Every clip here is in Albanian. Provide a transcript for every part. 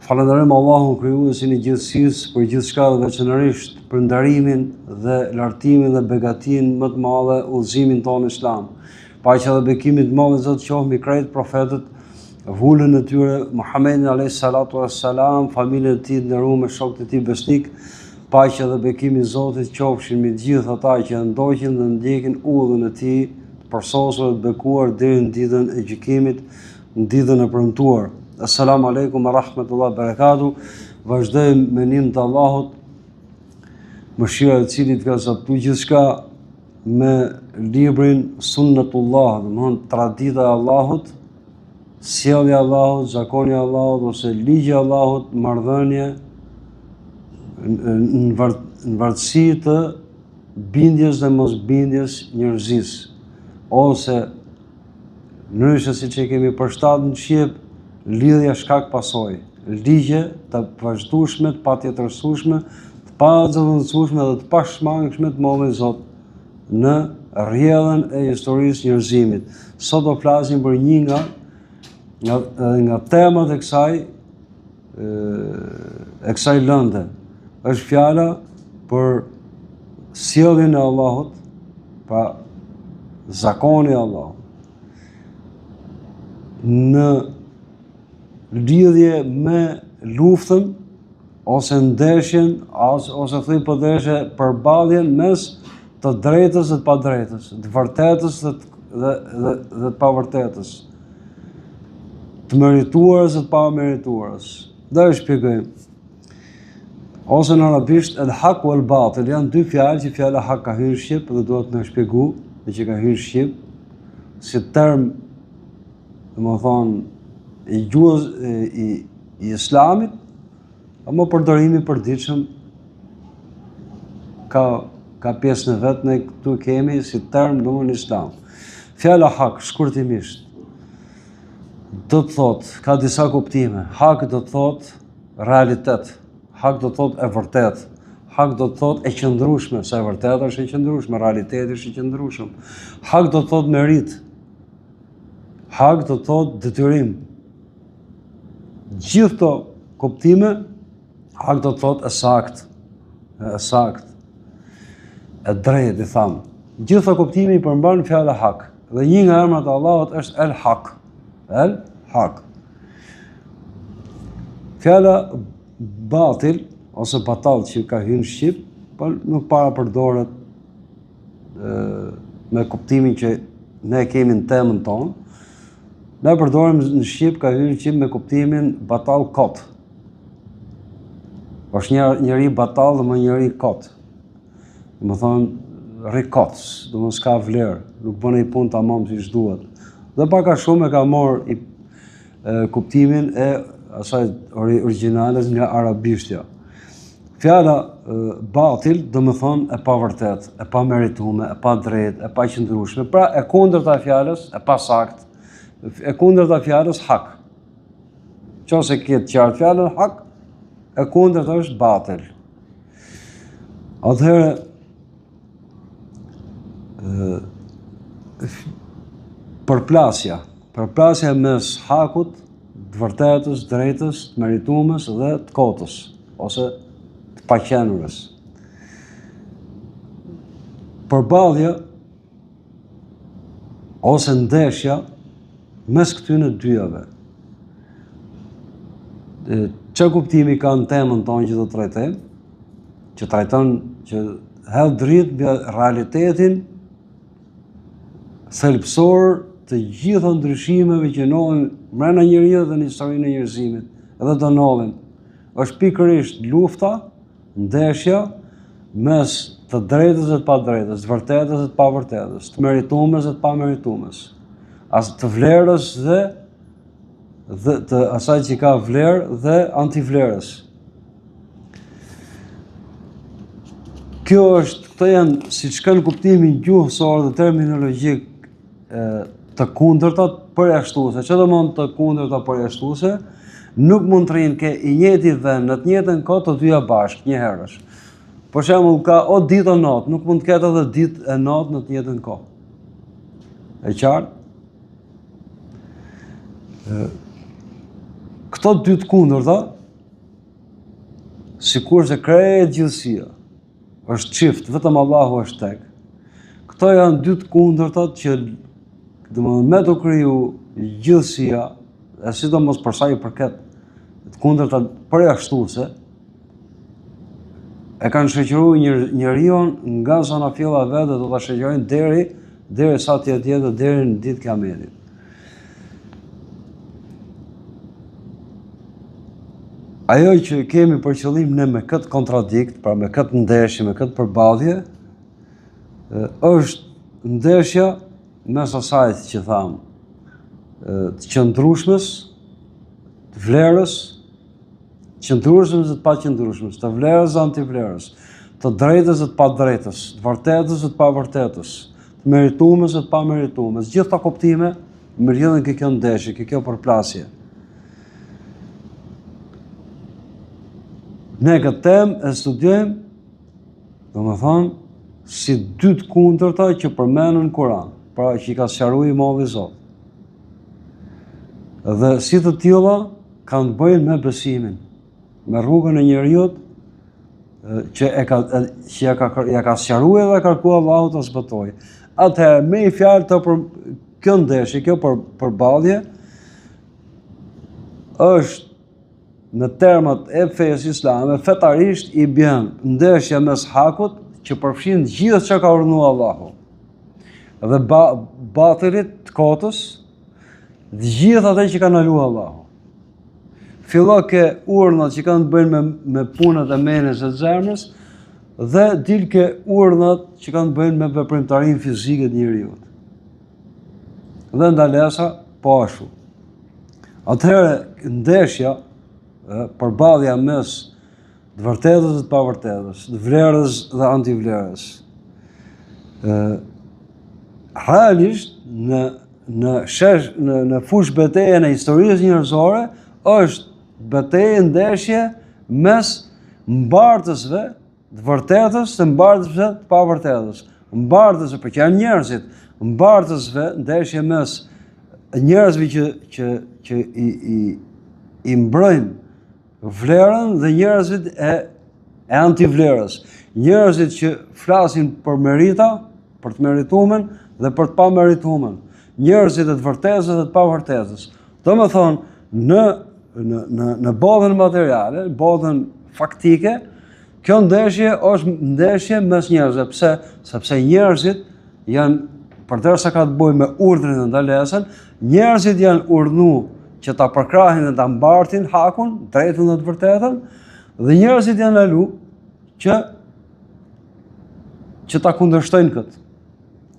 Falenderojmë Allahun krijuesin e gjithësisë për gjithçka dhe veçanërisht për ndarimin dhe lartimin dhe begatinë më të madhe udhëzimin tonë islam. Paqja dhe bekimi të madh Zot qoftë mbi krejt profetët, vullën e tyre Muhammedin alayhis salatu wassalam, familjen e tij të nderuar me shokët e tij besnik. Paqja dhe bekimi i Zotit qofshin mbi të gjithë ata që ndoqin dhe ndjekin udhën e tij, përsosur të bekuar deri në ditën e gjykimit, në ditën e premtuar. Assalamu alaikum wa rahmatullahi wa barakatuh. Vazhdojmë me nimin të Allahut, mëshira e Cilit ka zotëruar gjithçka me librin Sunnatullah, domthon tradita e Allahut, sjellja e Allahut, zakoni i Allahut ose ligji i Allahut, marrëdhënie në vartësi të bindjes dhe mosbindjes njerëzisë, ose ndryshe siç e kemi përshtatur në shqip, lidhja shkak pasojë, ligje të vazhdueshme, të patjetërsueshme, të pazëvendësueshme dhe të pashmangshme të Mollën Zot në rrjedhën e historisë njerëzimit. Sot do flasim për një nga temat e kësaj lënde. Është fjala për sjelljen e Allahut, pa zakoni i Allahut. Në lidhje me luftën ose ndeshjen ose thëj përdeshe përballjen mes të drejtës dhe të padrejtës, të vërtetës dhe të pavërtetës, të merituarës dhe të pamerituarës. Dhe e shpjegojmë. Ose në arabisht el-haq wal batil, janë dy fjalë që fjala hak ka hyrë shqip dhe duhet më shpjegu me që ka hyrë shqip si term, domethënë i gjuhës i islamit, ama përdorimi i përditshëm ka pjesën e vet, ne këtu kemi si term domon islam. Fjala hak shkurtimisht do të thotë, ka disa kuptime. Hak do të thotë realitet, hak do të thotë e vërtet, hak do të thotë e qëndrueshme, sa e vërteta është e qëndrueshme, realiteti është i qëndrueshëm. Hak do të thotë merit, hak do të thotë detyrim. Gjithë këto kuptime, hak do të thotë e sakt, e drejt, i thamë. Gjithë këto kuptime i përmban fjala hak. Dhe një nga emrat e Allahut është el-hak. El-hak. Fjala batil, ose batal që ka hyrë në shqip, nuk para përdoret me kuptimin që ne kemi në temën tonë. Ne përdorim në shqip, ka hyrë në shqip me kuptimin batal kot. Është njëri batal dhe më njëri kot. Dhe më thonë rikotës, dhe më s'ka vlerë, nuk bëne i punë tamam si shduhet. Dhe paka shumë e ka morë kuptimin e asaj originales nga arabishtja. Fjala batil dhe më thonë e pa vërtet, e pa meritume, e pa drejt, e pa qëndrueshme. Pra e kundërta fjalës, e pa sakt, e kundërta fjalës hak. Qose këtë qartë fjalën hak, e kundërta është batil. Atëherë përplasja mes hakut, të vërtetës, drejtës, të meritumës dhe të kotës, ose të paqenurës. Përballja ose ndeshja mes këtyne dyjave. Që kuptimi ka në temën tonë që do të trajtojmë, që trajton që hedh dritë mbi realitetin thelbësor të gjitha ndryshimeve që ndodhin brenda njerëzit dhe në historinë e njerëzimit, edhe do ndodhin. Është pikërisht lufta, ndeshja mes të drejtës dhe të padrejtës, të vërtetës dhe të pavërtetës, të meritumes dhe të pameritumes, të vlerës dhe të asaj që ka vlerë dhe antivlerës. Këto janë, si që kanë kuptimin gjuhësor dhe terminologjik të kundërtat përjashtuese. Që do mund të kundërta përjashtuese? Nuk mund të rinë ke i njëjti vend në të njëjtën kohë të dyja bashkë një herësh. Për shembull, ka o ditë o natë, nuk mund të ketë edhe ditë e natë në të njëjtën kohë. E qartë? Këto dy të kundërta sikur se krejt gjithësia është çift, vetëm Allahu është tek. Këto janë dy të kundërtat që me të kriju gjithësia, e sidomos për sa i përket të kundërtat përjashtuese, e kanë shoqëruar njeriu nga zona fjella e vet, do ta shoqërojnë deri sa të jetë deri në ditë Kiametit. Ajo që kemi për qëllim ne me këtë kontradikt, pra me këtë ndeshje, me këtë përballje, është ndeshja mes asaj që thamë, të qëndrueshmës, të vlerës, të qëndrueshmës dhe të paqëndrueshmës, të vlerës dhe antivlerës, të drejtës dhe të padrejtës, të vërtetës dhe të pavërtetës, të meritumes dhe të pameritumes. Gjithë ta kuptime më rrjedhin kjo ndeshje, kjo përplasje. Ne këtë temë e studiojmë, domethënë, si dy të kundërta që përmenden në Kur'an, pra që i ka sqaruar Imam Zot. Dhe si të tilla kanë të bëjnë me besimin, me rrugën e njeriut që ja ka sqaruar dhe kërkuar Allahu ta zbatojë. Atëherë me i fjalë të për kjo ndeshje, kjo përballje është në termat e fesë islame, fetarisht i bjen ndeshja mes hakut që përfshin gjithë që ka urdhëruar Allahu, dhe batilit të kotës, dhe gjithë atë që ka ndaluar Allahu. Fillo ke urdhnat që kanë të bëjnë me punët e menës e zemrës, dhe dil ke urdhnat që kanë të bëjnë me veprimtarinë fizike të njeriut. Dhe ndalesa po ashtu. Atëherë ndeshja, përballja mes të vërtetës dhe të pavërtetës, të vlerës dhe antivlerës. Realisht në fushë betejë e historisë njerëzore është betejë ndeshje mes mbartësve të vërtetës dhe mbartësve të pavërtetës. Mbartësve për që janë njerëzit, mbartësve ndeshje mes njerëzve që i mbrojnë vlerën dhe njerëzit e antivlerës. Njerëzit që flasin për merita, për të meritumen dhe për të pameritumen. Njerëzit e të vërtetës dhe të pavërtetës. Do me thonë, në botën materiale, botën faktike, kjo ndeshje është ndeshje mes njerëzve. Pse? Sepse njerëzit janë, përderisa ka të bëjë me urdhrin dhe ndalesën, njerëzit janë urdhënuar që ta përkrahin dhe ta mbartin hakun, drejtën dhe të vërtetën, dhe njerëzit janë ndaluar që ta kundërshtojnë këtë.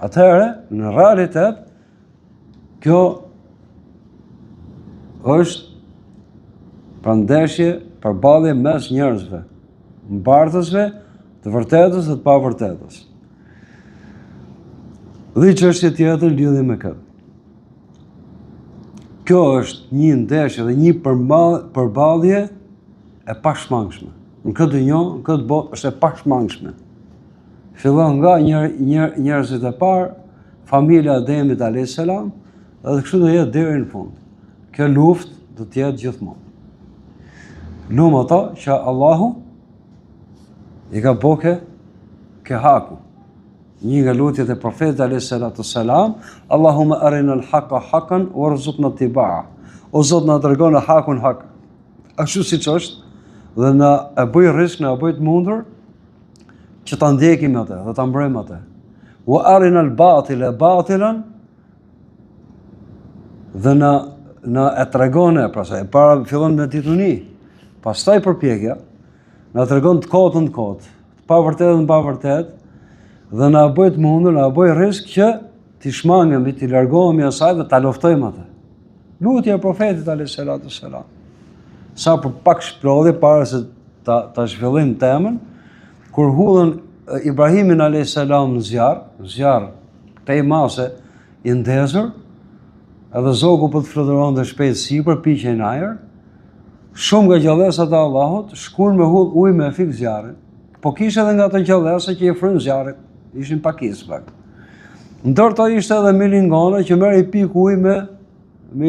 Atëherë, në realitet, kjo është prandeshje përballje mes njerëzve, mbartësve, të vërtetës dhe të pavërtetës. Dhe çështje tjetër lidhje me këtë. Kjo është një ndeshje dhe një përballje e pashmangshme. Në këtë dynjë, në këtë botë është e pashmangshme. Fillon nga njerëzit e parë, familja e Ademit alayhis salam, dhe kështu do jetë deri në fund. Kjo luftë do të jetë gjithmonë. Lumë ata që Allahu i ka boke ke haku. Një nga lutjet e profetit alayhis salatu wassalam, Allahumma arina al-haqqa haqqan warzuqna ittiba'a. O Zot, na tregon hakun hak. Ashtu siç është, dhe na e bëj rrezik, na e bëj të mundur që ta ndjekim atë dhe ta mbrojmë atë. Wa arina al-batila batilan, dhe na e tregon, pra sa e para fillon me dituni, pastaj përpjekja, na tregon të kotën të kotë, të pavërtetën të pavërtetë, dhe na bëj të mundur, na bëj rrezik që t'i shmangemi, t'i largohemi asaj dhe ta luftojmë atë. Lutja e profetit alayhis salatu wassalam. Sa për pak shplodhje para se ta zhvillim temën, kur hudhën Ibrahimin alayhis salam në zjarr, pej mase i ndezur, edhe zogu po të fluturonte shpejt sipër, piqej në ajër, shumë nga gjallësat e Allahut shkuan me hudh ujë me fik zjarrin. Po kishte edhe nga ato gjallësa që i fryn zjarrit, ishin pakisë pak. Ndërto ishte edhe milingone që merr i pik ujë me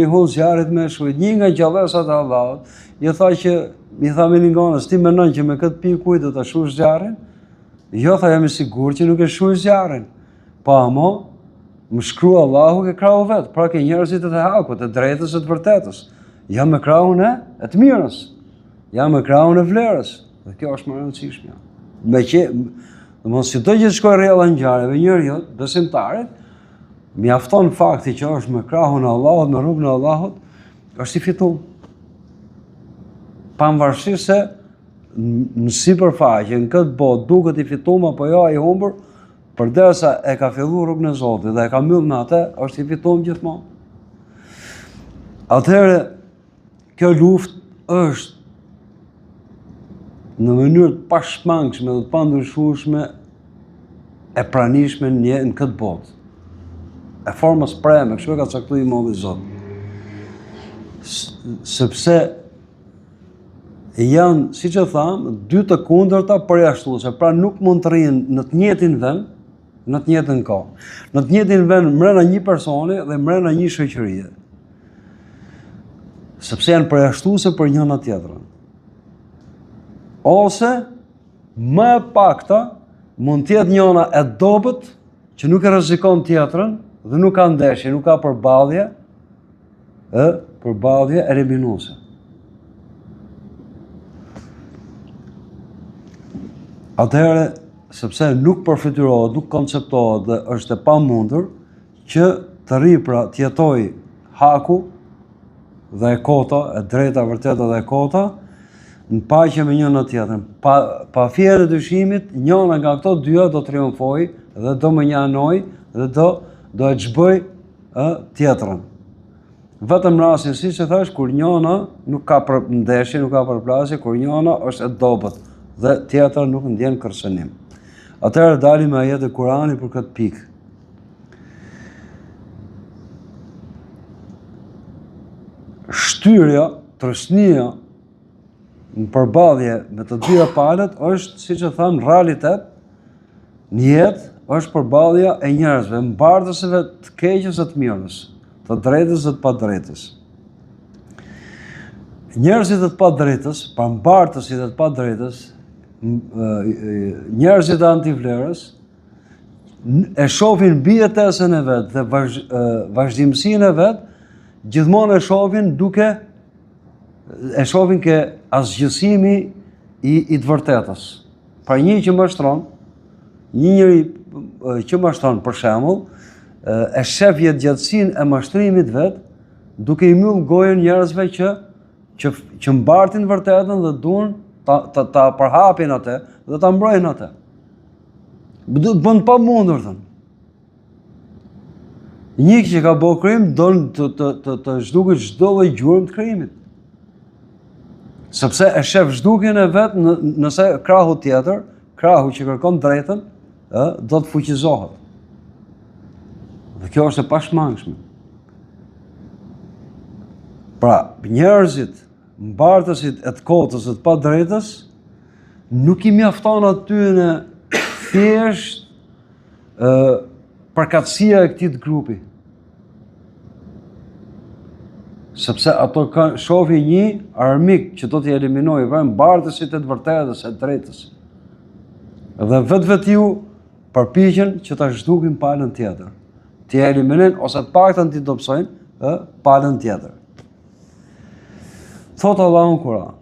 i hudh zjarrit me shujt. Një nga gjallësat e Allahut i tha që mi tha Milinganës, ti menon që me këtë pikuj do të shush zjarrin? Jo, tha, jam i sigur që nuk e shush zjarrin. Pa mo, më shkru Allahu ke krahu vetë, pra ke njerëzit e të hakut, e drejtës e të vërtetës. Jam me krahun e të mirës, jam me krahun e vlerës. Dhe kjo është më rëndësishme. Me që, dhe mos si do që të shkoj rrella në gjareve, njërë besimtarit, mjafton fakti që është me krahun e Allahut, me rrugën e Allahut, është i fitum. Pavarësisht se në sipërfaqe, në këtë botë duket i fitum apo jo i humbur, përderisa e ka filluar rrugën e Zotit dhe e ka mbyllur me atë, është i fitum gjithmonë. Atëherë, kjo luftë është në mënyrë të pashmangshme dhe të pandryshueshme e pranishme në këtë botë. E formës preme, kështu e ka caktuar Imam i Zot. Sepse janë, siç e tham, dy të kundërta përjashtuese, pra nuk mund të rrinë në të njëjtin vend, në të njëjtën kohë. Në të njëjtin vend brenda një personi dhe brenda një shoqërie. Sepse janë përjashtuese për njëna tjetrën. Ose më e pakta mund të jetë njëna e dobët që nuk e rrezikon tjetrën dhe nuk ka ndeshje, nuk ka përballje, përballje eliminuese. Atëherë, sepse nuk përfiturohet, nuk konceptohet dhe është e pamundur që të rri pra të jetoj haku dhe e kota, e drejta, vërteta dhe e kota, në paqe me njëna tjetrën. Pa fjerë e dyshimit, njëna nga këto dyja do triumfoj dhe do më njanoj dhe do e çbëj tjetrën. Vetëm rastin, si që thash, kur njëna nuk ka ndeshje, nuk ka përplasje, kur njëna është e dobët dhe tjetra nuk ndjen kërcënim. Atëherë dalim me ajet e Kuranit për këtë pikë. Shtyrja, trëshnia në përballje me të dyja palët është, siç e tham, realitet. Në jetë është përballja e njerëzve, mbartësve të keqes e të mirës, të drejtës dhe të padrejtës. Njerëzit e të padrejtës, pra mbartësit e të padrejtës, njerëzit e antivlerës, e shohin bijetesën e vetë dhe vazhdimsinë e vetë, gjithmonë e shohin ke asgjësimi i të vërtetës. Pra një që mashtron, një njëri që mashtron për shembull, e shef jetëgjatësinë e mashtrimit vetë, duke i mbyll gojën njerëzve që mbartin vërtetën dhe duan ta përhapin atë dhe ta mbrojnë atë. Bën pa mundur thënë. Një që ka bërë krim don të zhduket çdo lloj gjurmë të krimit. Sepse e shef zhdukjen e vet nëse krahu tjetër, krahu që kërkon drejtën, do të fuqizohet. Dhe kjo është e pashmangshme. Pra, njerëzit, mbartësit e të kotës e të padrejtës, nuk i mjafton atyne thjesht përkatësia e këtij grupi. Sepse ato shohin një armik që do t'i eliminojë, pra mbartësit e të vërtetës, e të drejtës. Dhe vetë ju përpiqen që ta zhdukin palën tjetër. T'i eliminojnë ose të paktën t'i dobësojnë palën tjetër. Thotë Allahu në Kur'an,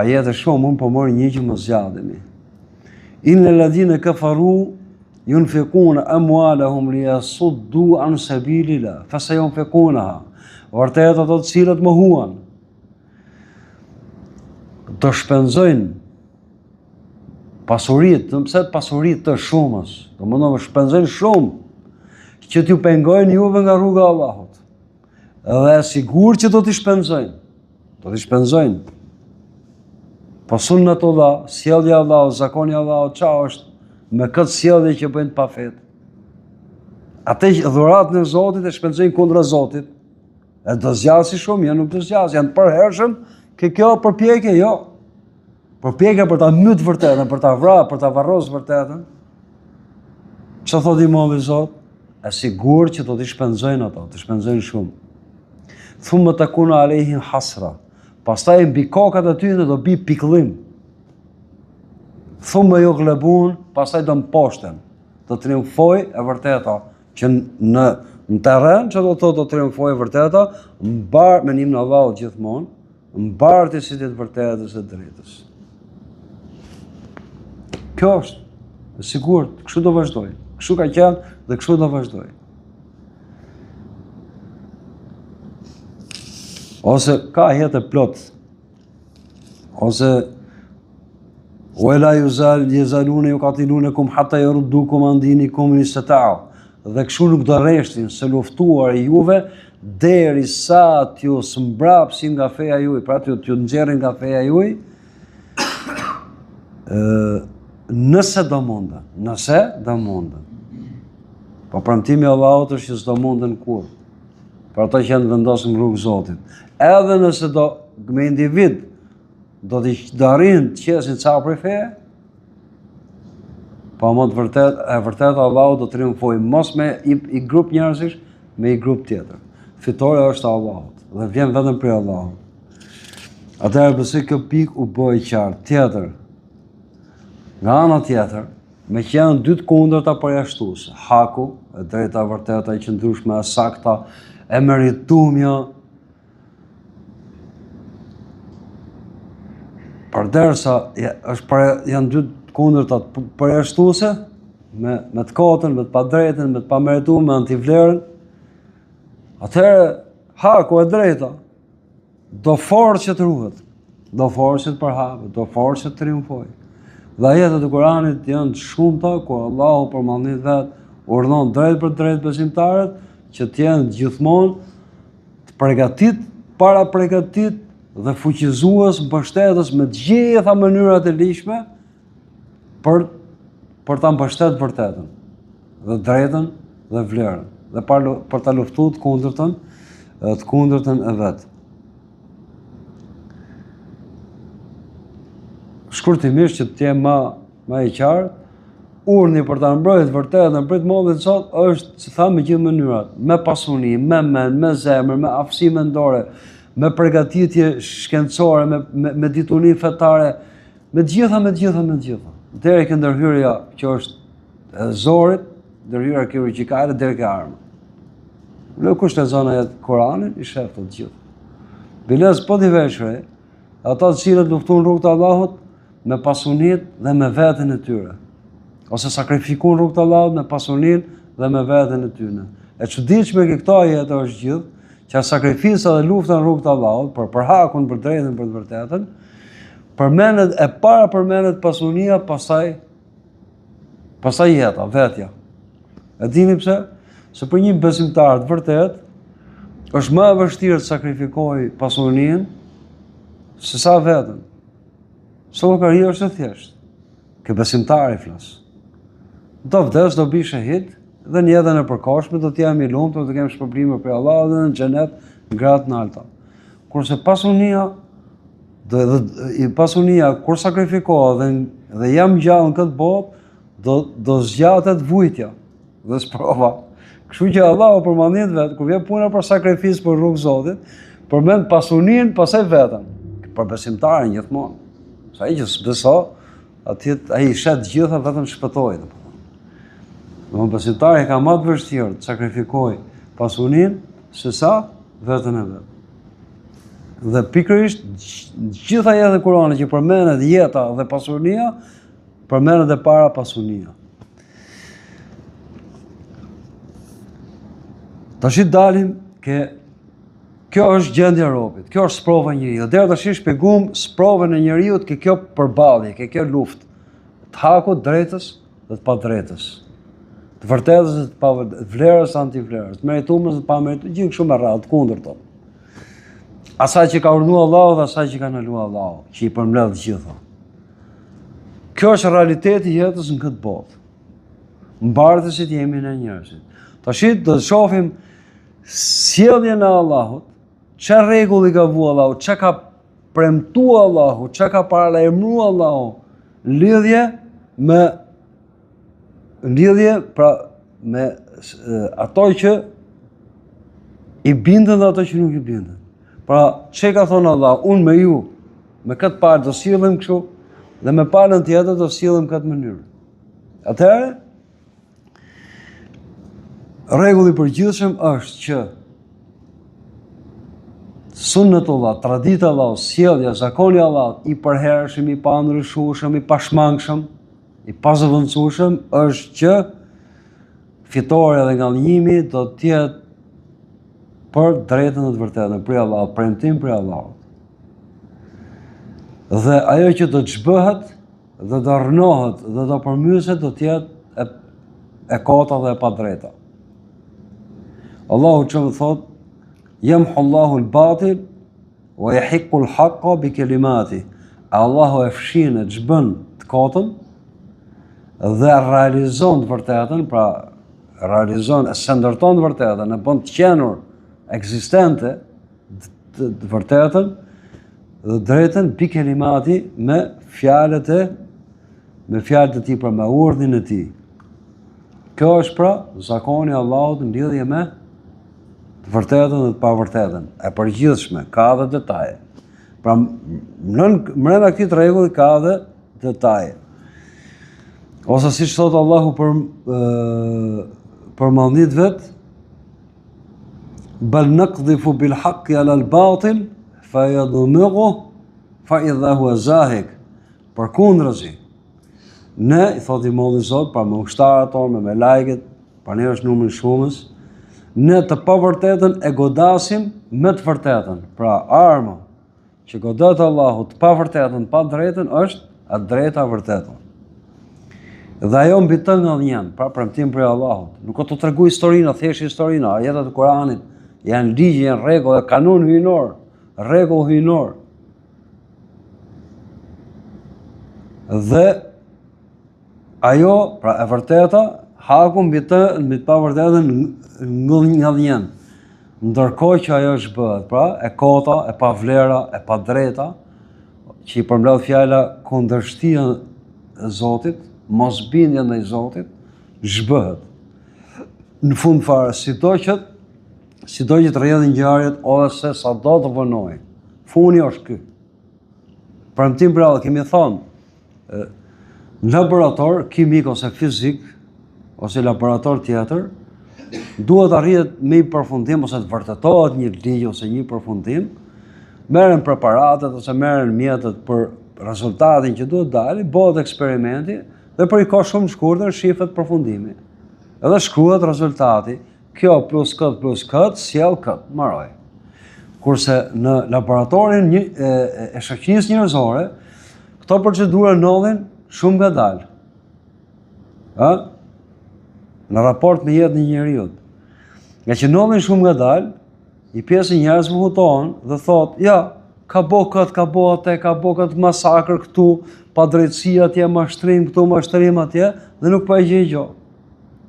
ajete shumë, unë po mori një që më zgjademi. Innal ladhina kafaru yunfiquna amwalahum liyasuddu an sabilillah, fasayunfiqunaha. Vërtet ato të cilët më huan, do shpenzojnë pasuritë, pse pasuritë të shumës, do më shpenzojnë shumë, që t'ju pengojnë juve nga rruga e Allahut. Dhe e sigur që do t'i shpenzojnë. Do t'i shpenzojnë. Po sunnatullah, sjellja e Allahut, zakoni i Allahut, çfarë është me këtë sjellje që bëjnë pa fet? Atë dhuratën e Zotit e shpenzojnë kundra Zotit. E do zgjasi shumë, janë nuk do zgjasi, janë të përhershëm, kjo përpjekje, jo. Përpjekje për ta mbyt vërtetën, për ta vrarë, për ta varrosur vërtetën. Çfarë thotë Imam i Zot? E sigurt që do t'i shpenzojnë ato, t'i shpenzojnë shumë. Thumma takunu alayhim hasra. pastaj mbi kokat e tyre do bi pikëllim. Thumë jo glebun, pastaj do mposhten. Do triumfoj e vërteta, që në terren që do thotë do triumfoj e vërteta, mbar me nimin e Allahut gjithmonë, mbartësi të vërtetës së drejtës. Kjo është e sigurt, kështu do vazhdoj. Kështu ka qenë dhe kështu do vazhdoj. Ose ka jetë plot. Ose wala yazaluna yuqatilunakum hatta yurdukum an dinikum in istata'u. Dhe kështu nuk do rreshtin se luftuar juve derisa t'ju mbrapsin nga feja juaj, pra t'ju nxjerrin nga feja juaj, nëse do mundën, Po premtimi i Allahut është që s'do mundën kur. Për ata që janë vendosur në rrugë Zotit. Edhe nëse do me individ do të arrin të qesin ca prej feje, po më të vërtet Allahu do triumfoj mos me i grup njerëzish, me i grup tjetër. Fitoria është e Allahut dhe vjen vetëm prej Allahut. Atëherë pse kjo pikë u bë e qartë. Tjetër, nga ana tjetër, me që janë dy të kundërta përjashtuese, haku, e drejta e vërteta, e qëndrueshme, e sakta, e meritumja, përderisa janë dy të kundërta përjashtuese, me të kotën, me të padrejtën, me të pamerituar, me antivlerën, atëherë haku e drejta do forcë që të ruhet, do forcë që të përhapet, do forcë që të triumfojë. Dhe ajetet e Kuranit janë shumëta kur Allahu përmendit vetë urdhon drejt për drejt besimtarët që të jenë gjithmonë të përgatit, para përgatit dhe fuqizues, mbështetës me të gjitha mënyrat e ligjshme për ta mbështetur vërtetën, dhe drejtën dhe vlerën, dhe për ta luftuar të kundërtën e vet. Shkurtimisht që të jem më e qartë, urni për ta mbrojtur vërtetën prit modit sot është, si tha, me gjithë mënyrat, me pasuni, me mend, me zemër, me aftësi mendore, me përgatitje shkencore, me dituni fetare, me gjitha. Deri ke ndërhyrja që është e zorit, ndërhyrja kirurgjikale deri ke arma. Në kusht e zona e Koranit, i shef të gjithë. Biles po t'i veshre, ata të cilët luftun rrugë të Allahut, me pasunit dhe me veten e tyre. Ose sakrifikun rrugë të Allahut me pasunin dhe me veten e tyre. E çuditshme që këto ajete është gjithë, që sakrifica dhe lufta në rrugë të Allahut, për hakun, për drejtën, për të vërtetën, përmendet pasunia, pastaj jeta, vetja. E dini pse? Se për një besimtar të vërtet, është më e vështirë të sakrifikojë pasuninë se sa veten. Sallakaria është e thjeshtë. Kë besimtari flas. Do vdes, do bi shahid, dhe në jetën e përkohshme do të jemi i lumtur, do të kemi shpërblime për Allahut dhe në xhenet, në gradë të larta. Kurse pasunia kur sakrifikohet dhe jam gjallë në këtë botë, do zgjatet vujtja dhe sprova. Kështu që Allahu përmendit vetë, kur vjen puna për sakrificë për rrugë Zotit, përmend pasuninë, pastaj veten. Për besimtarin gjithmonë. Sa ai që s'beso, ai shet gjitha vetëm shpëtoi. Në besimtari ka më të vështirë të sakrifikojë pasuninë se sa veten e vet. Dhe pikërisht gjitha jetët e Kuranit që përmendet jeta dhe pasunia, përmendet e para pasunia. Tash dalim kjo është gjendja e robit, kjo është sprova e njeriu. Deri tash shpjegum sprovën e njeriu ke kjo përballje, ke kjo luftë të hakut, drejtës dhe të padrejtës, të vërtetës dhe të pavërtetës, vlerës antivlerës, të meritumës dhe të pameritumës, gjithë kështu me radhë, të kundërta. Asaj që ka urdhëruar Allahu dhe asaj që ka ndaluar Allahu, që i përmbledh të gjitha. Kjo është realiteti i jetës në këtë botë. Mbartësit jemi ne njerëzit. Tash do të shohim sjelljen e Allahut, çfarë rregulli ka vu Allahu, çka ka premtuar Allahu, çka ka paralajmëruar Allahu në lidhje me ato që i bindën dhe ato që nuk i bindën. Pra, që ka thonë Allah, unë me ju, me këtë palë do sillim kështu, dhe me palën tjetër do sillim këtë mënyrë. Atëherë, rregulli i përgjithshëm është që sunnetullah, tradita e Allahut, sjellja, zakoni i Allahut i përhershëm, i pandryshueshëm, i pashmangshëm, i pazëvendësueshëm është që fitore dhe ngallënimi do të jetë për drejtën e të vërtetën prej Allahut, premtim prej Allahut. Dhe ajo që do të zhbëhet dhe do rënohet dhe do përmyset do të jetë e kota dhe e padrejta. Allahu që më thot, yamhu Allahu al-batil wa yahiqqu al-haqqa bi kalimati. Allahu e fshin e xhbën të kotën dhe realizon të vërtetën, pra realizon e ndërton të vërtetën, e bën të qenur ekzistente të vërtetën dhe drejtën bi kalimati me fjalët e tij, pra me urdhin e tij. Kjo është pra zakoni i Allahut në lidhje me të vërtetën dhe të pavërtetën, e përgjithshme, ka dhe detaje. Pra, mbrenda këtij rregulli ka dhe detaje. Ose siç thot Allahu për mallnit vet, bal naqdhifu bil haqqi ala al batil fa yadmughu fa idha huwa zahik. Përkundrazi, ne, i thot i molli Zot, pra me ushtarët tonë, me lajket, pra ne është numri shumës, ne të pavërtetën e godasim me të vërtetën. Pra arma që godet Allahu të pavërtetën pa drejtën është atë drejta vërtetën. Dhe ajo mbi të ngallënjen, pra premtim prej Allahut. Nuk do të tregoj historinë, thjesht historinë, ajetat e Kuranit janë ligje, janë rregull, kanun hyjnor, rregull hyjnor. Dhe ajo, pra e vërteta, haku mbi të pavërtetën ngallënjen. Ndërkohë që ajo zhbëhet, pra e kota, e pavlera, e padrejta, që i përmbledh fjala kundërshtia e Zotit, mosbindja ndaj Zotit, zhbëhet. Në fund fare, sido që të rrjedhin ngjarjet ose sa do të vonojë, funi është ky. Premtim për Allah, kemi thonë, në laborator kimik ose fizik ose laborator tjetër, duhet arrihet me një përfundim ose të vërtetohet një ligj ose një përfundim, merren preparatet ose merren mjetet për rezultatin që duhet dalë, bëhet eksperimenti dhe për i kohë shumë shkurtër shifet përfundimi. Edhe shkruhet rezultati, kjo plus këtë, sjell këtë, mbaroi. Kurse në laboratorin e shoqërisë njerëzore, këto procedura ndodhin shumë ngadalë. Në raport me jetën e njeriut. Nga që ndodhin shumë ngadalë, një pjesë e njerëzve hutohen dhe thotë, ja, ka bo këtë, ka bo atë, ka bo këtë masakër këtu, pa drejtësia atje, mashtrim këtu, mashtrim atje, dhe nuk pa e gjë.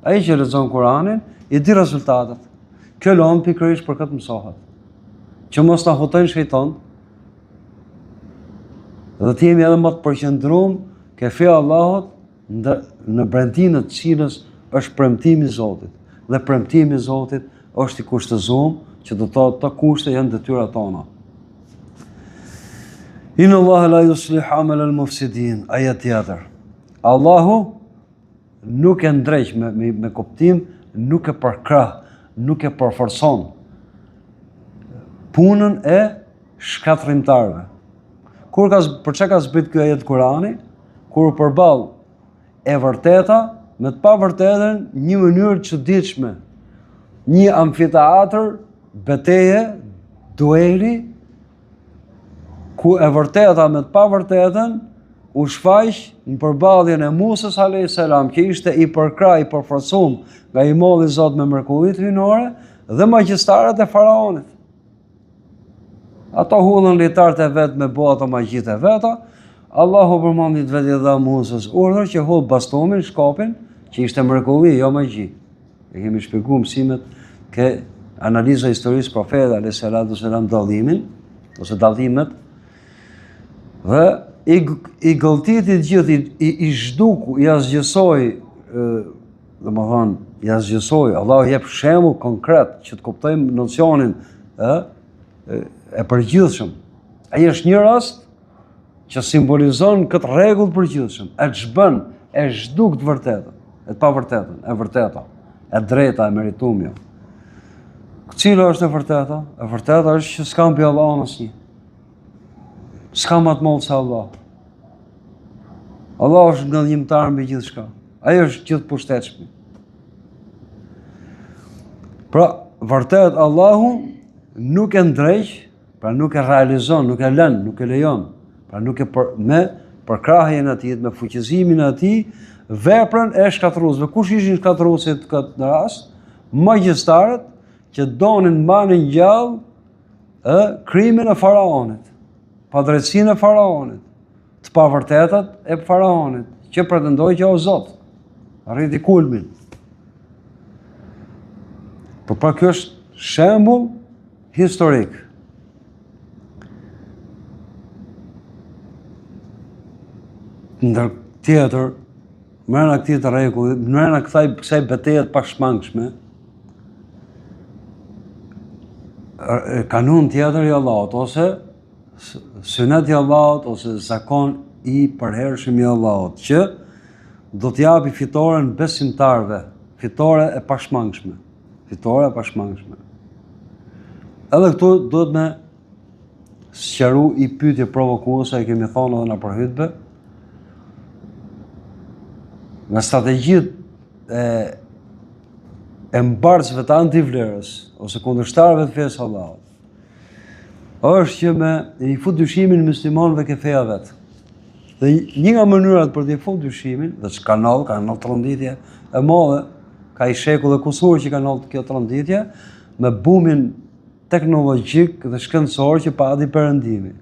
Ai që lexon Kuranin, i di rezultatet. Kjo lon pikërisht për këtë mësohet. Që mos ta hutojnë shejton, dhe të jemi edhe më të përqendruar ke feja Allahut në brendinë të cilës është premtimi i Zotit. Dhe premtimi i Zotit është i kushtëzuar, që do të thotë të kushte janë detyrat tona. Inna Allah la yuslih amal al-mufsidin, ajet tjetër. Allahu nuk e ndreq me kuptim, nuk e përkrah, nuk e përforcon punën e shkatrimtarëve. Për çka ka zbrit ky ajet Kurani? Kur përball e vërteta me të pavërtetën një mënyrë të çuditshme, një amfiteatër, betejë, dueli, ku e vërteta me të pavërtetën u shfaq në përballjen e Musës a.s. që ishte i përkrah, i përforcuar nga i molli Zot me mrekullitë hyjnore dhe magjistarët e faraonit. Ato hullën litarët e vetë me bo ato magjitë e veta, Allahu përmendit vetë dha Musës urdhër që hull bastonin, shkopin, që ishte mrekulli, jo magji. E kemi shpjeguar mësimet ke analiza historisë profetit a.s. dallimin ose dallimet, dhe i gëlltiti gjithë, i zhduku, i asgjësoj, i asgjësoj, Allahu jep shembull konkret që të kuptojmë nocionin e përgjithshëm. Ai është një rast që simbolizon këtë rregull të përgjithshëm, e ç'bën, e zhduk të vërtetën, e pavërtetën, e vërteta, e drejta, e meritumja. Cila është e vërteta? E vërteta është që s'ka mbi Allahun asnjë. S'ka më të madh se Allah. Allah është ngëllëmtar mbi gjithçka. Ai është gjithë pushtetshëm. Pra, vërtet Allahu nuk e ndrejq, pra nuk e realizon, nuk e lën, nuk e lejon, pra nuk e me përkrahjen e tij, me fuqizimin e tij, veprën e shkatërruesve. Kush ishin shkatërruesit këtë rast? Magjistarët që donin mbanin gjallë krimin e faraonit, padrejtësinë e faraonit, të pavërtetat e faraonit, që pretendoi që o Zot, arriti kulmin. Por pra kjo është shembull historik. Ndër tjetër, mrena këtij të rregullit, mrena kësaj betejë të pashmangshme, kanun tjetër i Allahut, ose sunet i Allahut, ose zakon i përhershëm i Allahut, që do t'japi fitoren besimtarve, fitore e pashmangshme. Fitore e pashmangshme. Edhe këtu duhet me sqaru i pyetje provokuese, e kemi thonë edhe në përhytbe, nga strategjitë e mbartësve të antivlerës, ose kundërshtarëve të fesë Allahut, është që me i fut dyshimin muslimanëve ke feja vetë. Dhe një nga mënyrat për t'i fut dyshimin, dhe që ka nallë tronditje e madhe, ka i shekull dhe kusur që ka nallë kjo tronditje, me bumin teknologjik dhe shkencor që pati perëndimi.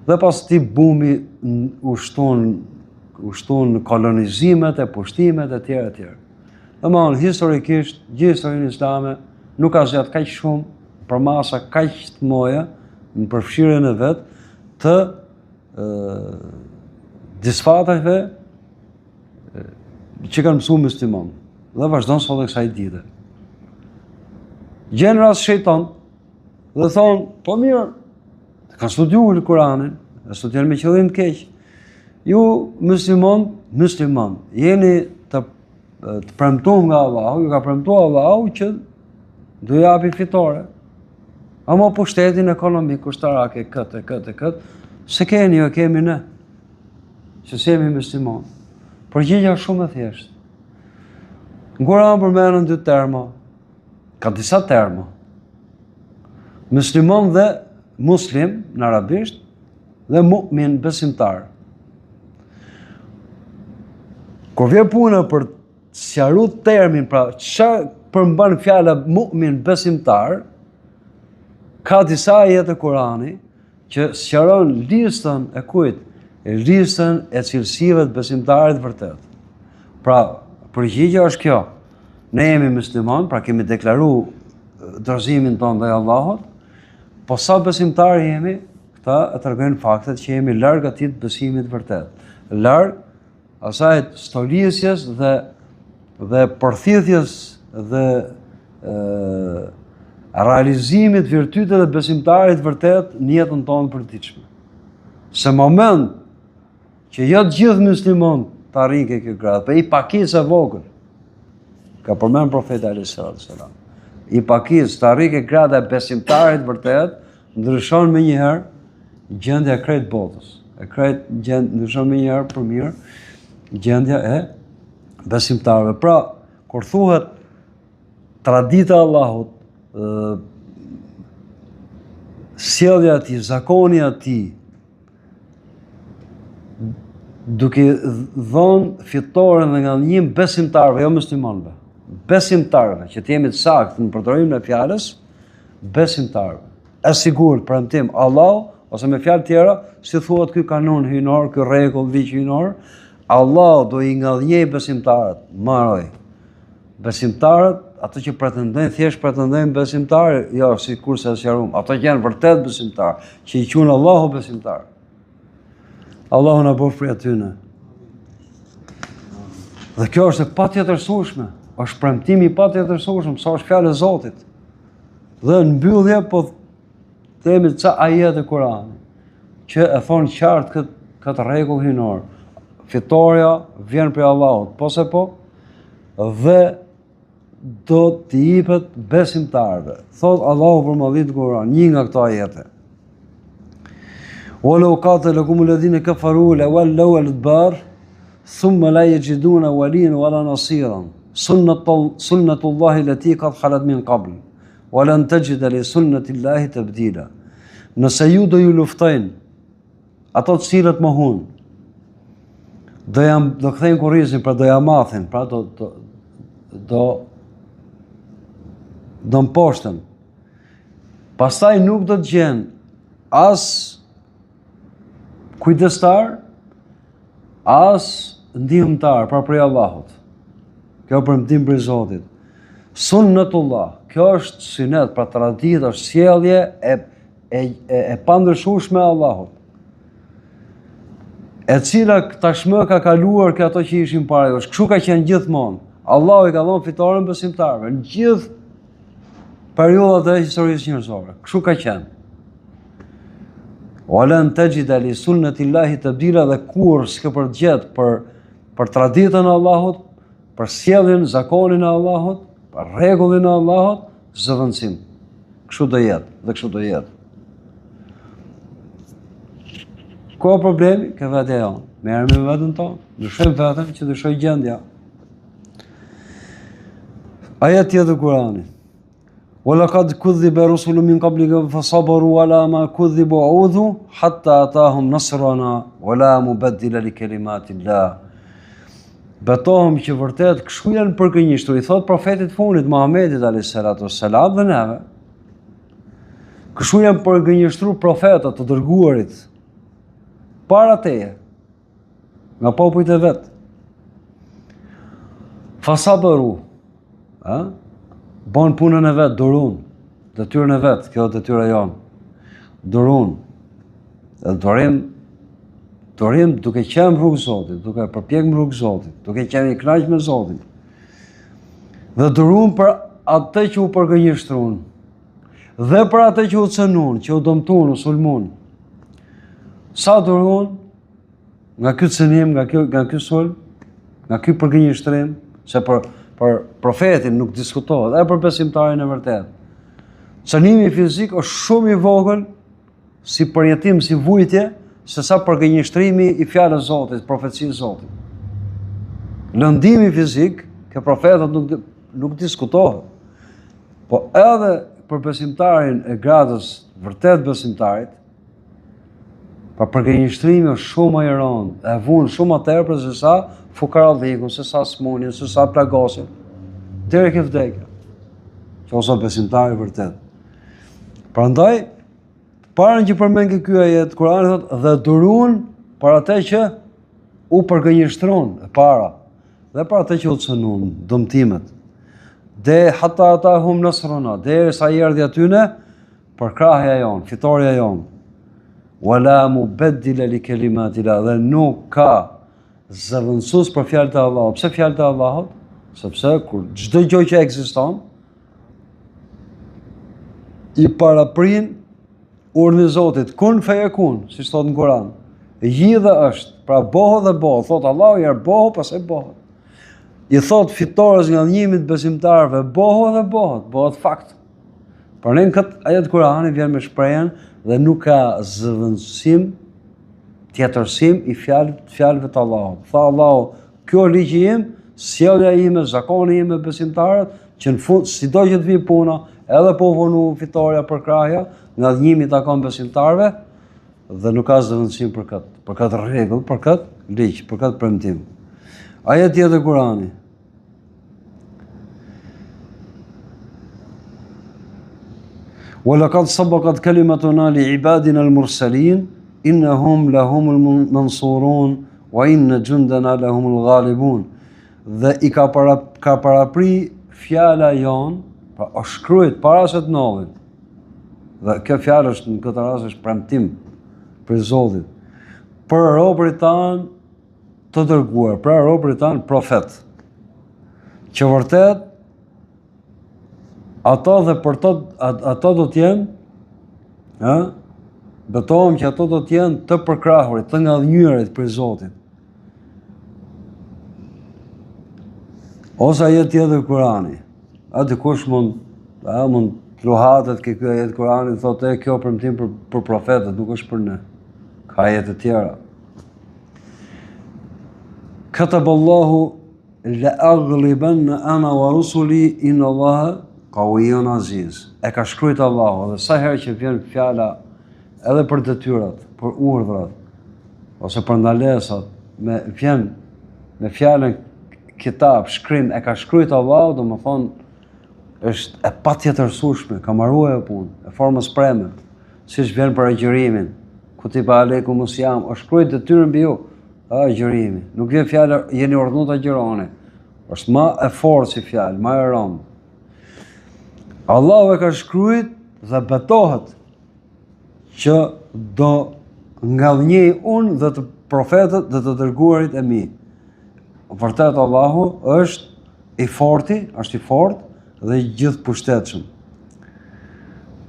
Dhe pas ti bumi ushtun kolonizimet e pushtimet e tjera e tjera. Dhe më historikisht, gjithë historinë islame nuk ka zgjatë kaq shumë për masa kaq të mëdha në përfshirjen e vet të disfatave që kanë mësuar musliman dhe vazhdon sot dhe kësaj dite. Gjenë rast shejtan dhe thonë, po mirë, kanë studiuar Kur'anin, e studion me qëllim të keq. Ju musliman, jeni të premtuar nga Allahu, ju ka premtuar Allahu që do japi fitore. Ama pushtetin ekonomik, ushtarake, këtë, se keni, jo kemi ne, që s'jemi musliman. Përgjigja shumë e thjeshtë. Në Kur'an përmenden dy terma, ka disa terma. Musliman dhe muslim në arabisht, dhe mu'min besimtar. Kur vjen puna për të sqaruar termin, pra çfarë përmban fjala mu'min besimtar, ka disa ajete Kur'ani që sqaron listën e kujt, listën e cilësive të besimtarit vërtet. Pra, përgjigja është kjo. Ne jemi musliman, pra kemi deklaruar dorëzimin tonë ndaj Allahut, po sa besimtarë jemi, këta e tregojnë faktet që jemi larg atij të besimit vërtet. Larg asaj stolisjes dhe përthithjes dhe realizimit virtytet e besimtarit vërtet në jetën tonë përditshme. Se moment që jo të gjithë musliman të arrijnë kjo gradë, për i pakisë e vogël, ka përmend profeti alayhis salam, i pakisë të arrijë kjo gradë e besimtarit vërtet, ndryshon me njëherë gjendja e krejt botës. Ndryshon me njëherë për mirë gjendja e besimtarëve. Pra, kur thuhet tradita e Allahut, sjellja e tij, zakoni i tij, duke dhënë fitoren dhe nga një besimtarëve, jo muslimanëve, besimtarëve, që të jemi të saktë në përdorimin e fjalës, besimtarëve. E sigurt premtim Allah, ose me fjalë tjera, si thuhet ky kanon hyjnor, ky rregull ligj hyjnor, Allah do i ngallënjej besimtarët, maroj. Besimtarët, ato që pretendojnë, thjesht pretendojnë besimtarë, jo, si kurse e sqaruam, ato që janë vërtet besimtarë, që i quhen Allahu besimtarë. Allahu na bëf prej atyre. Dhe kjo është e patjetërsueshme, është premtimi i patjetërsueshëm, sa është fjalë e Zotit. Dhe në mbyllje po themi ca ajete e Kuranit që e thon qartë këtë rregull hinor. Fitoria vjen prej Allahut, po se po, dhe do t'i jepet besimtarëve. Thot Allahu për mëdhit Kur'an, një nga këto ajete. Walau qatalakum alladhina kafaru lawallaw al-adbar thumma la yajiduna waliyan wala nasiran. Sunnatullahi allati qad khalat min qabl. Walan tajida li sunnatillahi tabdila. Nëse ju do ju luftojnë ato të cilët mohun, do kthejnë kurrizin, pra do ja mathin, pra do mposhtën. Pastaj nuk do të gjenë as kujdestar, as ndihmëtar, pra prej Allahut. Kjo premtim prej Zotit. Sunnatullah, kjo është synet, pra traditë, është sjellje e pandryshueshme e Allahut, e cila tashmë ka kaluar ka ato që ishin para josh. Kështu ka qenë gjithmonë. Allahu i ka dhënë fitoren besimtarëve në gjithë periodat e historisë njerëzore. Kështu ka qenë. Walan tajida li sunnatillahi tabdila, dhe kur s'ke përgjet për traditën e Allahut, për sjelljen, zakonin e Allahut, për rregullin e Allahut, zëvendësim. Kështu do jetë, dhe kështu do jetë. Ka problemi, ke vetë janë. Merrem me vetën tonë, dyshojmë vetëm që dyshoj gjendja. Ajet tjetër Kurani. وَلَقَدْ كُذِّبَ رُسُلٌ مِّن قَبْلِكَ فَصَبَرُوا عَلَى مَا كُذِّبُوا وَأُوذُوا حَتَّى أَتَاهُمْ نَصْرُنَا وَلَا مُبَدِّلَ لِكَلِمَاتِ اللَّهِ. Betohem që vërtet kështu janë përgënjeshtur, i thot profetit fundit Muhamedit alayhis salatu wassalam dhe neve. Kështu janë përgënjeshtur profetët të dërguarit para teje, nga popujt e vet. Fasabaru, bon punën e vet, durun, detyrën e vet, kjo detyra jonë. Durun. Dhe durim duke qenë rrugë Zotit, duke përpjek në rrugë Zotit, duke qenë i kënaqur me Zotin. Dhe durun për atë që u përgënjeshtrun, dhe për atë që u cënun, që u dëmtun, u sulmun. Sa durun nga ky cënim, nga ky sulm, nga ky përgënjeshtrim, se për profetin nuk diskutohet, edhe për besimtarin e vërtet. Cënimi fizik është shumë i vogël si përjetim, si vujtje, se sa përgënjeshtrimi i fjalës Zotit, profecisë Zotit. Lëndimi fizik, ke profetët nuk diskutohet. Po edhe për besimtarin e gradës vërtet besimtarit, pa përgënjeshtrimi është shumë më i rëndë, e vunë shumë më tepër se sa fukarallikun, se sa smunjen, se sa plagosin, deri ke vdekja. Që ose besimtari vërtet. Prandaj, parën që përmend ky ajet, Kurani thotë dhe durun për atë që u përgënjeshtron e para, dhe për atë që u cënun, dëmtimet. Dhe hatta atahum nasruna, derisa i erdhi atyne përkrahja jon, fitoria jon. Wala mubaddila li kalimatillah, dhe nuk ka zëvendësues për fjalët e Allahut. Pse fjalët e Allahut? Sepse kur çdo gjë që ekziston i paraprin urdhën e Zotit, kun feyekun, siç thot në Kur'an. Gjithë është, pra bëhet dhe bëhet, thot Allahu, ja bëhet, pastaj bëhet. I thot fitores nga ndjimit besimtarëve, bëhet dhe bëhet fakt. Por në këtë ajet Kur'ani vjen me shprehjen dhe nuk ka zëvendësim, tjetërsim i fjalëve të Allahut. Tha Allahu, kjo ligji im, sjellja ime, zakoni im me besimtarët, që në fund sido që të vi puna, edhe po vonu fitoria për krahja, nga dhënimi takon besimtarëve, dhe nuk ka zëvendësim për këtë rregull, për këtë ligj, për këtë premtim. Ajet tjetër Kurani. وَلَقَدْ سَبَقَتْ كَلِمَتُنَا لِعِبَادِنَا الْمُرْسَلِينَ إِنَّهُمْ لَهُمُ الْمَنْصُورُونَ وَإِنَّ جُنْدَنَا لَهُمُ الْغَالِبُونَ. Dhe i ka parapri fjala jon, pra është shkruajt para se të ndodhin. Dhe kjo fjalë është në këtë rast është premtim për Zotit, për robërit tanë të dërguar, për robërit tanë profet, që vërtet ato dhe për ato do të jenë Betohem që ato do të jenë të përkrahurit, të ngallënyrit për Zotin. Ose ajet tjetër Kurani. Dikush mund luhatet ke ky ajet Kurani, thotë kjo premtim për profetët, nuk është për ne. Ka ajete të tjera. Kataballahu la'aghlibanna ana wa rusuli inna Allaha qawiyyun aziz. E ka shkruajt Allahu, dhe sa herë që vjen fjala edhe për detyrat, për urdhrat, ose për ndalesat, vjen me fjalën kitab, shkrim, e ka shkruajt Allahu, do më thonë, është e patjetërsueshme, ka marruar e punë, e formës preme, siç vjen për agjërimin, kutiba aleikum siyam, është shkruajt detyrën mbi ju, agjërimi. Nuk vjen fjala jeni urdhëruar të agjironi. Është më e fortë si fjalë, më e rëndë. Allahu e ka shkruajt dhe betohet që do ngallënjej unë dhe të profetët dhe të dërguarit e mi. Vërtet Allahu është i fortë dhe i gjithë pushtetshëm.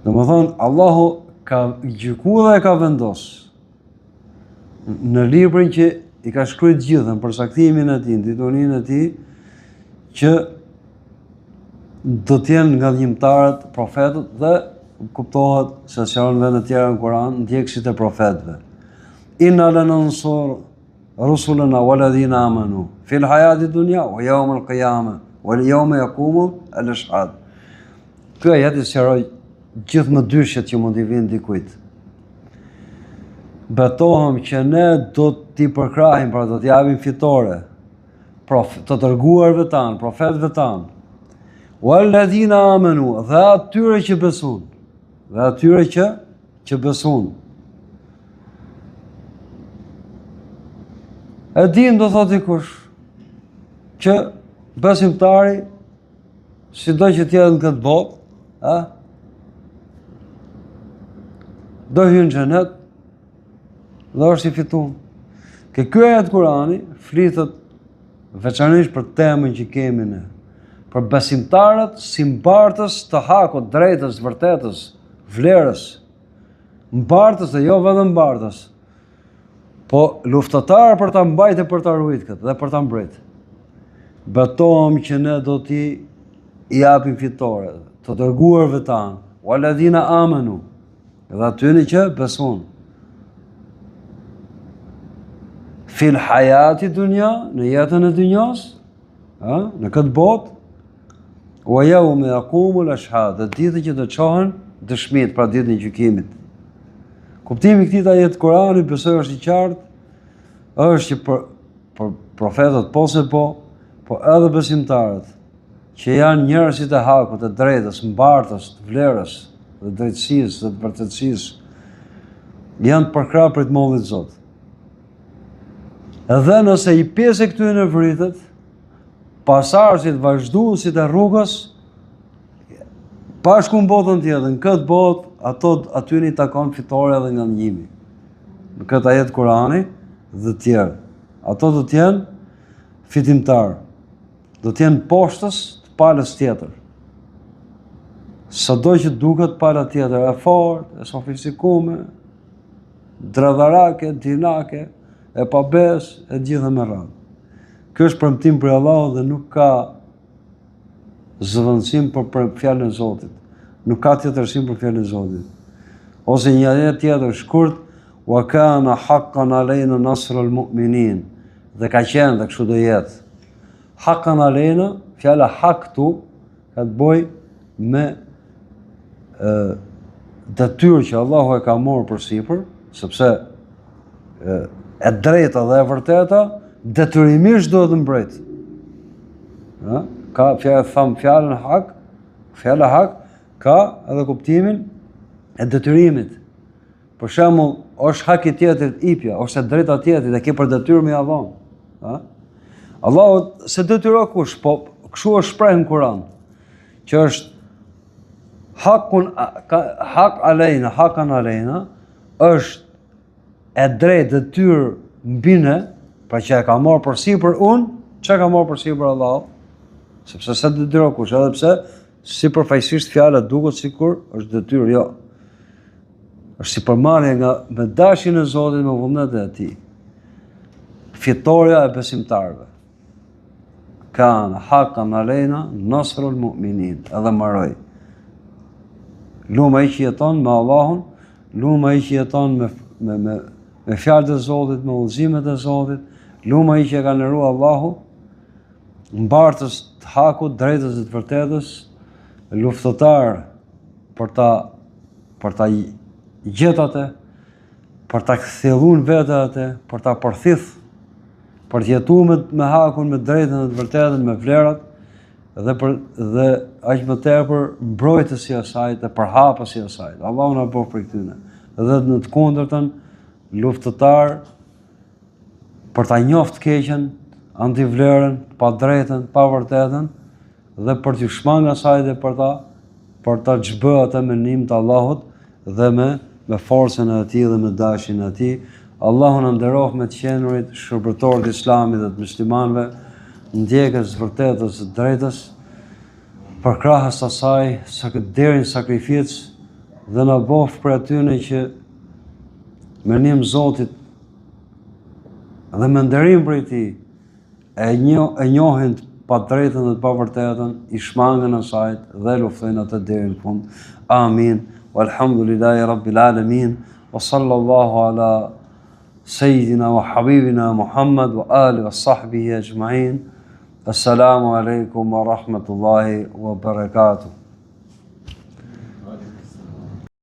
Domethënë Allahu ka gjykuar dhe ka vendosur në librin që i ka shkruajt gjithën për saktimin e tij, diturinë e tij, që do të jenë ngallënjimtarët profetët dhe kuptohet se janë vende të tjera në Kur'an, ndjekësit e profetëve. Inna lanansur rusulana walladhina amanu fil hayati dunya wa yawm al-qiyamah wa yawma yaqumu al-ashhad. Ky ajet i sqaroi gjithë më dyshjet që mund t'i vinë dikujt. Betohem që ne do t'i përkrahim, pra do t'i japim fitore të dërguarve tanë, profetëve tanë. Walladhina amanu, dhe atyre që besun. Dhe atyre që besun. E din do thot dikush që besimtari sido që t'jetë në këtë botë, do hynë në xhenet dhe është i fituar. Ky ajet Kurani flitet veçanërisht për temën që kemi ne, për besimtarët si mbartës të hakut, drejtës, vërtetës, vlerës, mbartës dhe jo vetëm mbartës, po luftëtarë për ta mbajtë e për ta ruajtur këtë dhe për ta mbritur. Betohem që ne do t'i japim fitore të dërguarve tanë, walladhina amanu, dhe atyre që beson. Fil hayati dunya, në jetën e dunjas, në këtë botë, wa yawma yaqumu al-ashhad, dhe ditën që do çohen dëshmit, pra ditën e gjykimit. Kuptimi i këtij ajeti Kurani besoj është i qartë, është që për profetët po edhe besimtarët që janë njerëzit e hakut, të drejtës, mbartës, të vlerës, të drejtësisë, të vërtetësisë, janë të përkrahur për të mollit Zot. Edhe nëse i pjesë e këtyre në vritet, pasardhësit, vazhduesit e rrugës, bashku në botën tjetër, në këtë botë, aty i takon fitore dhe ngallënjimi. Në këtë ajet Kurani dhe tjerë. Ato do të jenë fitimtar, do të jenë poshtës të palës tjetër. Sado që duket pala tjetër e fortë, e sofistikume, dradharake, dinake, e pabes, e gjithë me radhë. Kjo është premtim për Allahu dhe nuk ka zëvendësim për fjalën e Zotit. Nuk ka tjetërsim për fjalën e Zotit. Ose një ajet tjetër shkurt, wa kana haqqan alejna nasrul mu'minin, dhe ka qenë dhe kështu do jetë. Haqqan alejna, fjala hak tu, ka të bëj me detyrë që Allahu e ka marrë përsipër, sepse e drejta dhe e vërteta detyrimisht do të mbret. Ka fjala hak ka edhe kuptimin e detyrimit. Për shembull, është hak i tjetrit ipja, ose drejta tjetrit dhe ke për detyrë me Allahun. Allahu se detyro kush, po kështu është shprehur në Kur'an, që është hakan alejna, është e drejtë detyrë mbi ne, pra që e ka marrë përsipër unë, që ka marrë përsipër Allahu, sepse se detyro kush, edhe pse si përfaqësisht fjala duket sikur është detyrë, jo. është si përmarrje nga me dashin e Zotit me vullnetin e tij. Fitoria e besimtarëve. Kana haqqan alejna nasrul mu'minin, edhe mbaroi. Luma ai që jeton me Allahun, luma ai që jeton me fjalët e Zotit, me udhëzimet e Zotit, luma ai që ka ndëruar Allahu, mbartës të hakut, drejtës dhe të vërtetës, luftëtar për ta gjetë atë, për ta kthjellur vetë atë, për ta përthith, për të jetuar me hakun, me drejtën dhe të vërtetën, me vlerat, dhe aq më tepër mbrojtësi i asaj, dhe përhapësi i asaj. Allahu na bëf për këtyne. Dhe në të kundërtën, luftëtar për ta njoftë keqen, antivlerën, pa drejtën, pa vërtetën, dhe për t'ju shmangë asaj dhe për ta xhbë atë me ndihmën e Allahut dhe me forcën e tij dhe me dashin e tij. Allahu na nderoft me të qenurit, shërbëtorët e Islamit dhe të muslimanëve, ndjekës së vërtetës së drejtës, për krahas asaj, deri në sakrificë, dhe na bof për atyne që me ndihmën e Zotit dhe me nderim prej tij e njohin pa drejtën dhe pa vërtetën, i shmangën asaj dhe luftojnë atë deri në fund. Amin. Walhamdulillahi rabbil alamin. Wa sallallahu ala Sayyidina wa Habibina Muhammad wa ali wa sahbihi ajma'in. Assalamu alaikum wa rahmatullahi wa barakatuh.